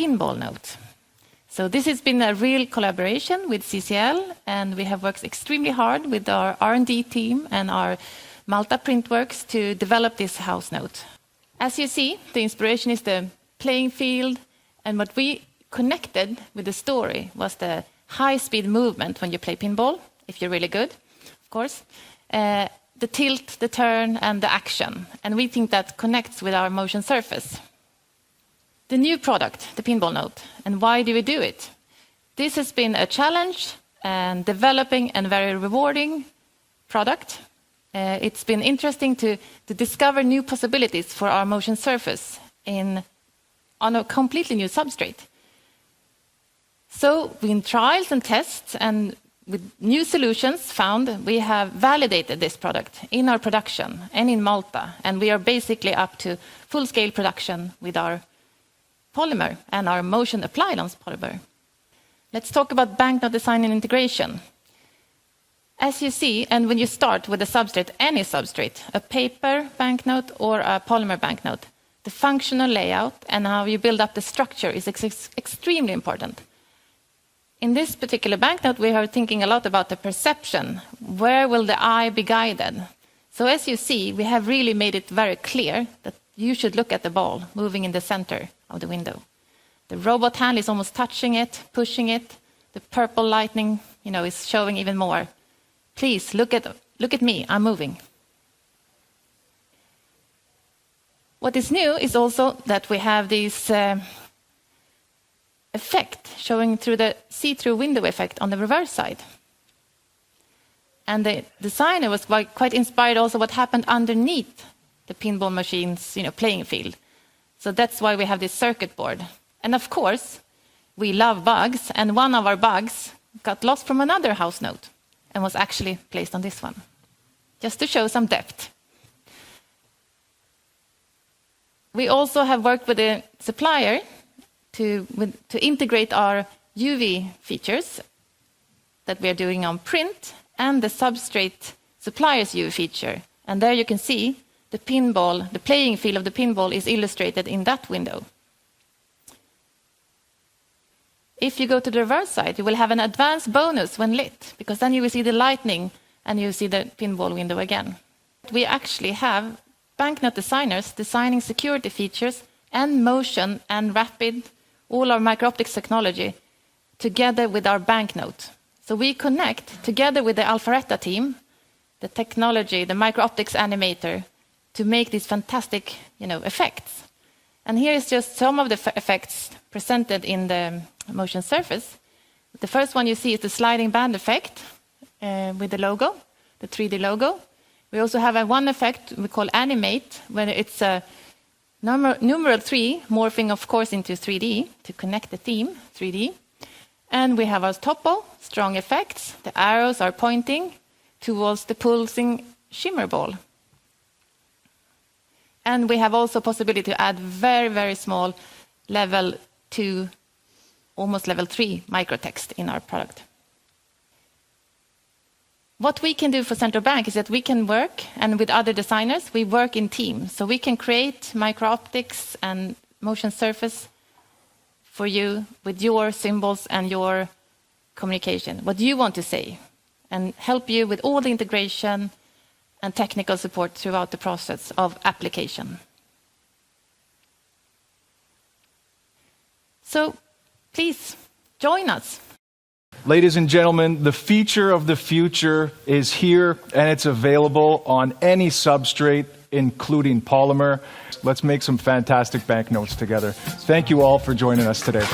Pinball Node. So this has been a real collaboration with CCL, and we have worked extremely hard with our R&D team and our Malta Printworks to develop this house note. As you see, the inspiration is the playing field, and what we connected with the story was the high-speed movement when you play pinball, if you're really good, of course, the tilt, the turn, and the action. And we think that connects with our motion surface. The new product, the Pinball Node, and why do we do it? This has been a challenge and developing and very rewarding product. It's been interesting to discover new possibilities for our motion surface on a completely new substrate. So in trials and tests and with new solutions found, we have validated this product in our production and in Malta, and we are basically up to full-scale production with our polymer and our motion applied on polymer. Let's talk about banknote design and integration. As you see, and when you start with a substrate, any substrate, a paper banknote or a polymer banknote, the functional layout and how you build up the structure is extremely important. In this particular banknote, we are thinking a lot about the perception. Where will the eye be guided? So as you see, we have really made it very clear that you should look at the ball moving in the center of the window. The robot hand is almost touching it, pushing it. The purple lightning, is showing even more. Please look at me, I'm moving. What is new is also that we have this effect showing through the see-through window effect on the reverse side. And the designer was quite inspired also what happened underneath the pinball machine's playing field. So that's why we have this circuit board. And of course, we love bugs, and one of our bugs got lost from another house note and was actually placed on this one, just to show some depth. We also have worked with a supplier to integrate our UV features that we are doing on print and the substrate supplier's UV feature. And there you can see the pinball, the playing field of the pinball is illustrated in that window. If you go to the reverse side, you will have an advanced bonus when lit, because then you will see the lightning and you see the pinball window again. We actually have banknote designers designing security features and motion and rapid, all our micro-optics technology, together with our banknote. So we connect together with the Alpharetta team, the technology, the micro-optics animator, to make these fantastic effects. And here is just some of the effects presented in the motion surface. The first one you see is the sliding band effect with the logo, the 3D logo. We also have one effect we call animate, where it's a numeral 3 morphing, of course, into 3D to connect the theme, 3D. And we have our topo, strong effects. The arrows are pointing towards the pulsing shimmer ball. And we have also possibility to add very, very small level 2, almost level 3 microtext in our product. What we can do for Central Bank is that we can work, and with other designers, we work in teams. So we can create micro-optics and motion surface for you with your symbols and your communication, what you want to say, and help you with all the integration and technical support throughout the process of application. So please join us. Ladies and gentlemen, the feature of the future is here, and it's available on any substrate, including polymer. Let's make some fantastic banknotes together. Thank you all for joining us today.